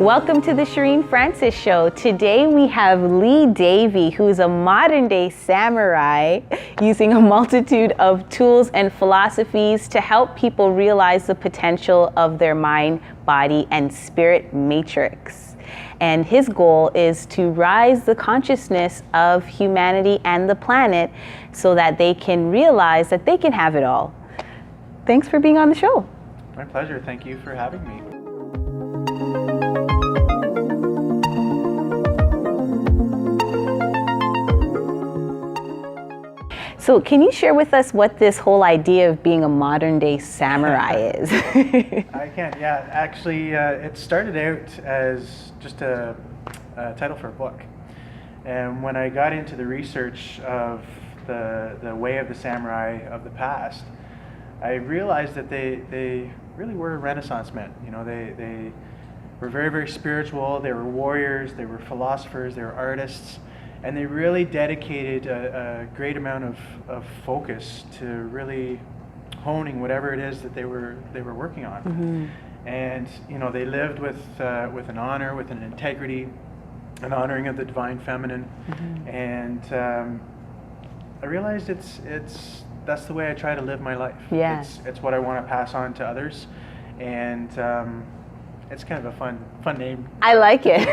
Welcome to the Cherene Francis Show. Today we have Davy, who is a modern-day samurai using a multitude of tools and philosophies to help people realize the potential of their mind, body, and spirit matrix. And his goal is to rise the consciousness of humanity and the planet so that they can realize that they can have it all. Thanks for being on the show. My pleasure. Thank you for having me. So can you share with us what this whole idea of being a modern-day samurai is? I can, yeah. Actually, it started out as just a title for a book. And when I got into the research of the way of the samurai of the past, I realized that they really were Renaissance men. You know, they were very, very spiritual. They were warriors. They were philosophers. They were artists. And they really dedicated a great amount of focus to really honing whatever it is that they were working on. Mm-hmm. And you know, they lived with an honor, with an integrity, an honoring of the divine feminine. Mm-hmm. And I realized that's the way I try to live my life. Yeah. It's what I want to pass on to others, and it's kind of a fun name. I like it.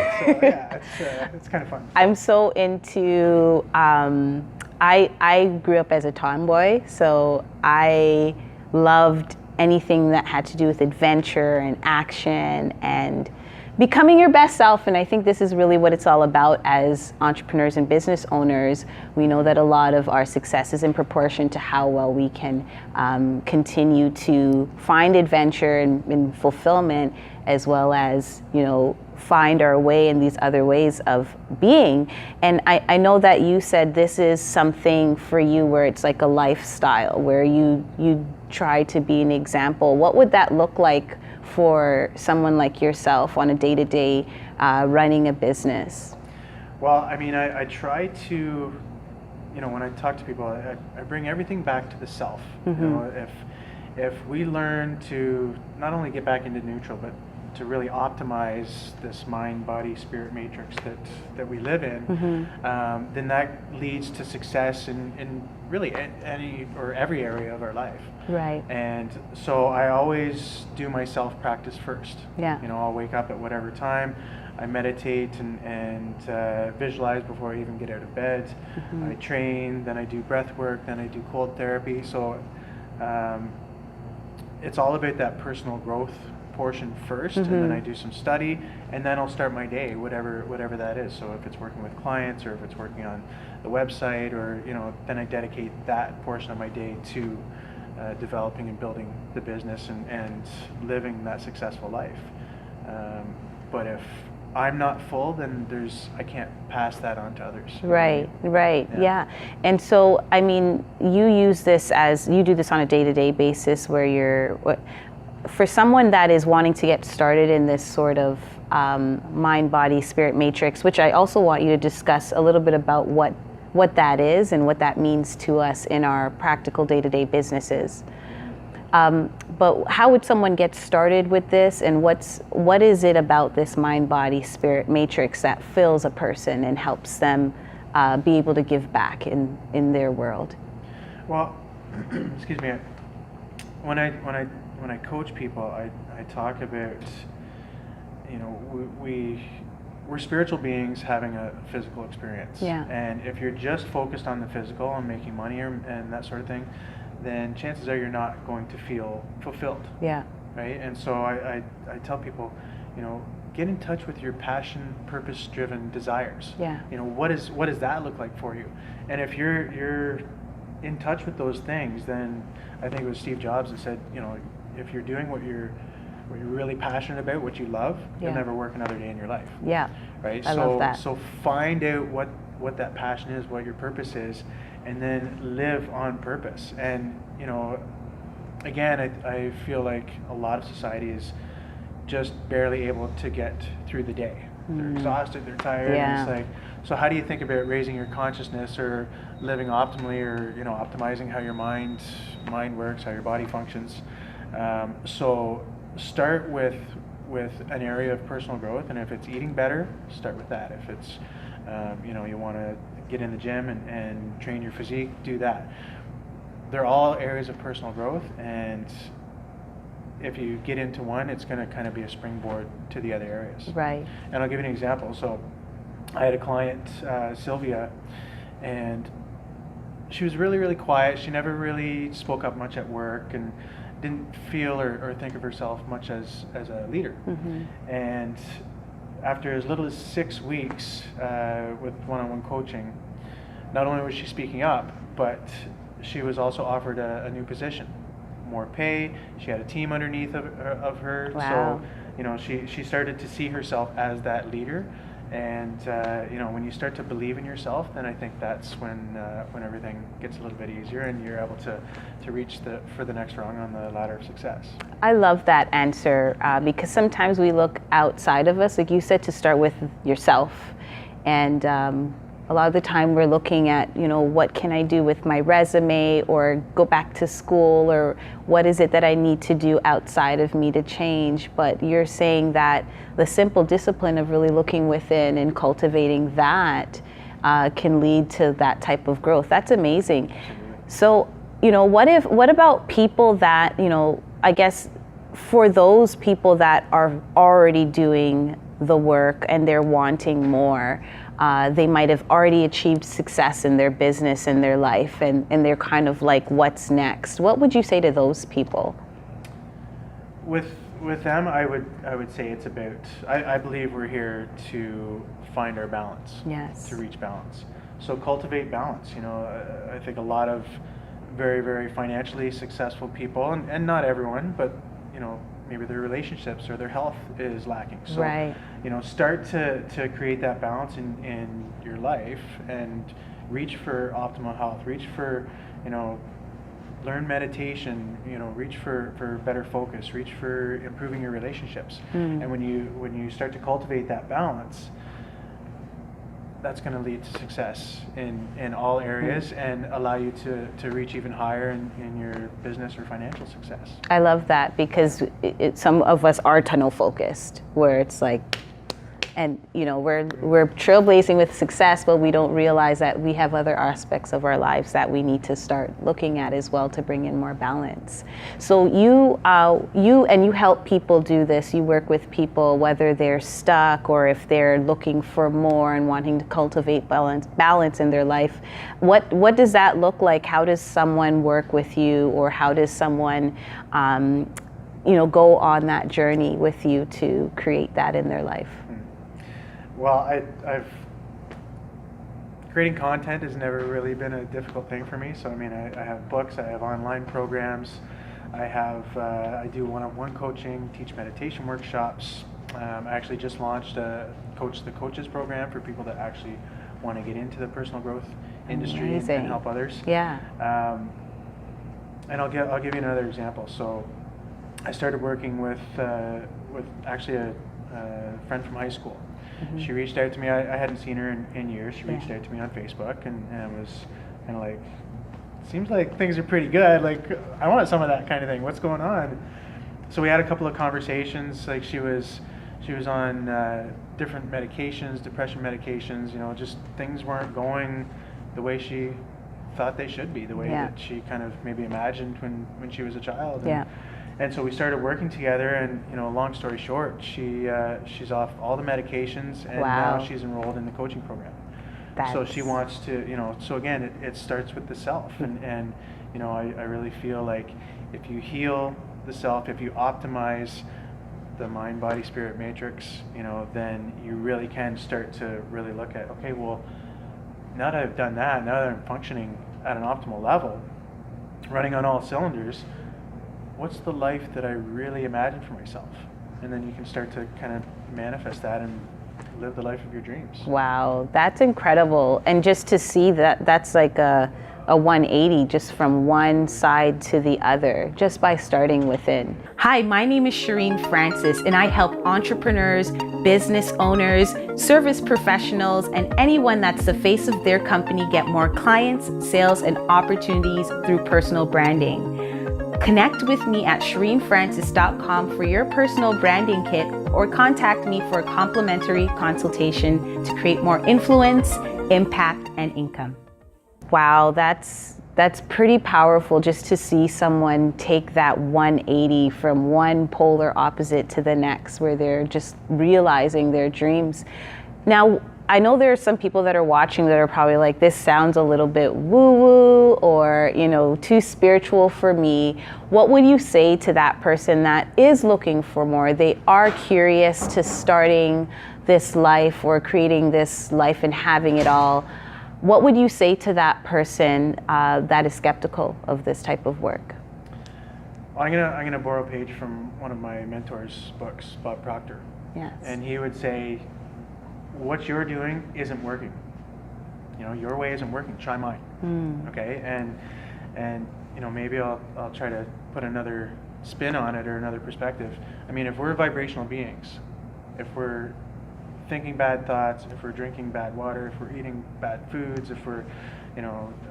So yeah, it's kind of fun. I'm so into, I grew up as a tomboy, so I loved anything that had to do with adventure and action and becoming your best self. And I think this is really what it's all about as entrepreneurs and business owners. We know that a lot of our success is in proportion to how well we can continue to find adventure and fulfillment, as well as, you know, find our way in these other ways of being. And I know that you said this is something for you where it's like a lifestyle, where you try to be an example. What would that look like for someone like yourself on a day-to-day running a business? Well, I mean, I try to, you know, when I talk to people, I bring everything back to the self. Mm-hmm. You know, if we learn to not only get back into neutral, but to really optimize this mind, body, spirit matrix that we live in, mm-hmm. Then that leads to success in really any or every area of our life. Right. And so I always do my self-practice first. Yeah. You know, I'll wake up at whatever time, I meditate and visualize before I even get out of bed. Mm-hmm. I train, then I do breath work, then I do cold therapy. So it's all about that personal growth portion first, mm-hmm. and then I do some study, and then I'll start my day, whatever that is. So if it's working with clients, or if it's working on the website, or you know, then I dedicate that portion of my day to developing and building the business and living that successful life. But if I'm not full, then I can't pass that on to others. Right, yeah. And so, I mean, you do this on a day-to-day basis where for someone that is wanting to get started in this sort of mind, body, spirit matrix, which I also want you to discuss a little bit about what that is and what that means to us in our practical day-to-day businesses. But how would someone get started with this, and what is it about this mind, body, spirit matrix that fills a person and helps them be able to give back in their world? Well, excuse me. When I coach people, I talk about, you know, we're spiritual beings having a physical experience. Yeah. And if you're just focused on the physical and making money and that sort of thing, then chances are you're not going to feel fulfilled. Yeah. Right? And so I tell people, you know, get in touch with your passion, purpose-driven desires. Yeah. You know, what does that look like for you? And if you're in touch with those things, then I think it was Steve Jobs that said, you know, if you're doing what you're really passionate about, what you love, you'll never work another day in your life. Yeah. Right? I love that. So find out what that passion is, what your purpose is, and then live on purpose. And, you know, again, I feel like a lot of society is just barely able to get through the day. They're exhausted, they're tired, and it's like, so how do you think about raising your consciousness or living optimally, or, you know, optimizing how your mind works, how your body functions? So start with with an area of personal growth, and if it's eating better, start with that. If it's you want to get in the gym and train your physique, do that. They're all areas of personal growth, and if you get into one, it's going to kind of be a springboard to the other areas. Right. And I'll give you an example. So I had a client, Sylvia, and she was really, really quiet. She never really spoke up much at work and didn't feel or think of herself much as a leader. Mm-hmm. And after as little as 6 weeks with one-on-one coaching, not only was she speaking up, but she was also offered a new position, more pay. She had a team underneath of her. Wow. So, she started to see herself as that leader. And when you start to believe in yourself, then I think that's when everything gets a little bit easier, and you're able to reach for the next rung on the ladder of success. I love that answer because sometimes we look outside of us, like you said, to start with yourself, and a lot of the time we're looking at, what can I do with my resume, or go back to school, or what is it that I need to do outside of me to change. But you're saying that the simple discipline of really looking within and cultivating that can lead to that type of growth. That's amazing. So, what about people that, I guess for those people that are already doing the work and they're wanting more, they might have already achieved success in their business and their life, and they're kind of like, what's next? What would you say to those people? With them, I would say it's about, I believe we're here to find our balance. Yes. To reach balance. So cultivate balance. I think a lot of very, very financially successful people, and not everyone, but maybe their relationships or their health is lacking. So, right. Start to create that balance in your life, and reach for optimal health. Reach for, learn meditation. Reach for better focus. Reach for improving your relationships. And when you start to cultivate that balance, that's going to lead to success in all areas, and allow you to reach even higher in your business or financial success. I love that, because some of us are tunnel focused, where it's like, and we're trailblazing with success, but we don't realize that we have other aspects of our lives that we need to start looking at as well to bring in more balance. So you help people do this. You work with people, whether they're stuck or if they're looking for more and wanting to cultivate balance in their life. What does that look like? How does someone work with you, or how does someone go on that journey with you to create that in their life? Well, I've creating content has never really been a difficult thing for me. So I have books, I have online programs, I do one-on-one coaching, teach meditation workshops. I actually just launched a Coach the Coaches program for people that actually want to get into the personal growth industry and help others. Yeah. And I'll give you another example. So I started working with actually a friend from high school. Mm-hmm. She reached out to me. I hadn't seen her in years. She reached out to me on Facebook, and was kind of like, seems like things are pretty good. Like, I want some of that kind of thing. What's going on? So we had a couple of conversations. Like, she was on different medications, depression medications. Just things weren't going the way she thought they should be, the way that she kind of maybe imagined when she was a child. And so we started working together, and long story short, she's off all the medications, and now she's enrolled in the coaching program. So she wants to, so again, it starts with the self, and I really feel like if you heal the self, if you optimize the mind, body, spirit matrix, then you really can start to really look at, okay, well, now that I've done that, now that I'm functioning at an optimal level, running on all cylinders, what's the life that I really imagine for myself? And then you can start to kind of manifest that and live the life of your dreams. Wow, that's incredible. And just to see that's like a 180, just from one side to the other, just by starting within. Hi, my name is Cherene Francis, and I help entrepreneurs, business owners, service professionals, and anyone that's the face of their company get more clients, sales, and opportunities through personal branding. Connect with me at cherenefrancis.com for your personal branding kit, or contact me for a complimentary consultation to create more influence, impact, and income. Wow, that's pretty powerful, just to see someone take that 180 from one polar opposite to the next, where they're just realizing their dreams. Now, I know there are some people that are watching that are probably like, this sounds a little bit woo-woo, or, too spiritual for me. What would you say to that person that is looking for more? They are curious to starting this life or creating this life and having it all. What would you say to that person that is skeptical of this type of work? Well, I'm gonna borrow a page from one of my mentors' books, Bob Proctor. Yes. And he would say, what you're doing isn't working. Your way isn't working. Try mine. Okay. And maybe I'll try to put another spin on it, or another perspective. I mean, if we're vibrational beings, if we're thinking bad thoughts, if we're drinking bad water, if we're eating bad foods, if we're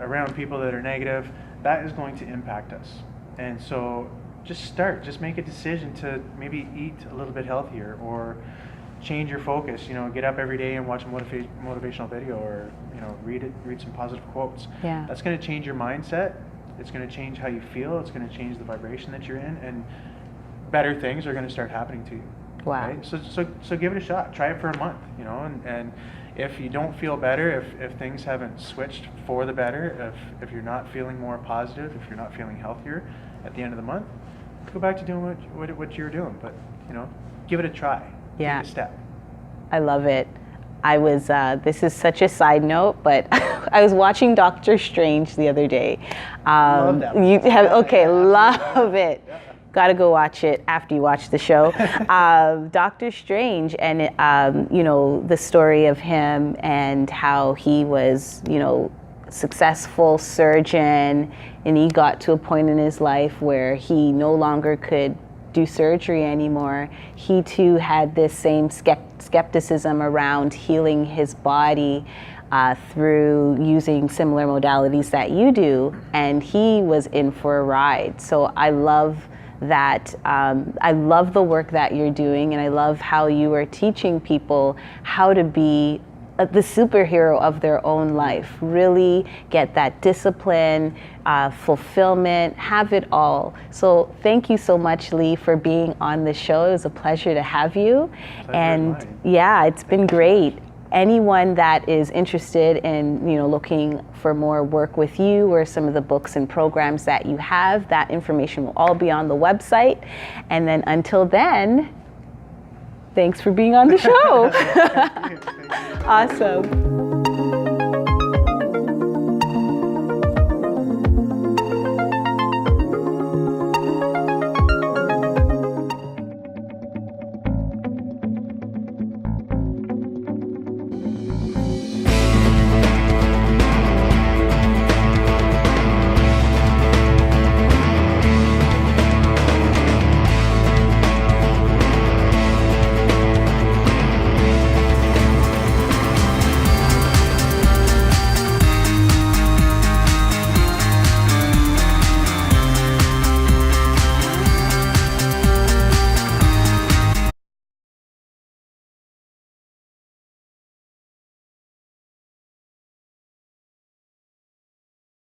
around people that are negative, that is going to impact us. And so just make a decision to maybe eat a little bit healthier, or change your focus. Get up every day and watch a motivational video, or read some positive quotes. Yeah. That's going to change your mindset. It's going to change how you feel. It's going to change the vibration that you're in, and better things are going to start happening to you. Wow. Right? So give it a shot. Try it for a month. And if you don't feel better, if things haven't switched for the better, if you're not feeling more positive, if you're not feeling healthier at the end of the month, go back to doing what you're doing. But give it a try. Yeah. Take a step. I love it. I was, this is such a side note, but I was watching Doctor Strange the other day. Love that one. You have, okay, Yeah, love it. Yeah. Got to go watch it after you watch the show. Doctor Strange, and the story of him and how he was, successful surgeon, and he got to a point in his life where he no longer could do surgery anymore. He too had this same skepticism around healing his body through using similar modalities that you do, and he was in for a ride. So I love that. I love the work that you're doing, and I love how you are teaching people how to be the superhero of their own life. Really get that discipline, fulfillment, have it all. So thank you so much, Lee, for being on the show. It was a pleasure to have you. And yeah, it's been great. Anyone that is interested in looking for more work with you, or some of the books and programs that you have, that information will all be on the website. And then until then, thanks for being on the show. Thank you. Awesome.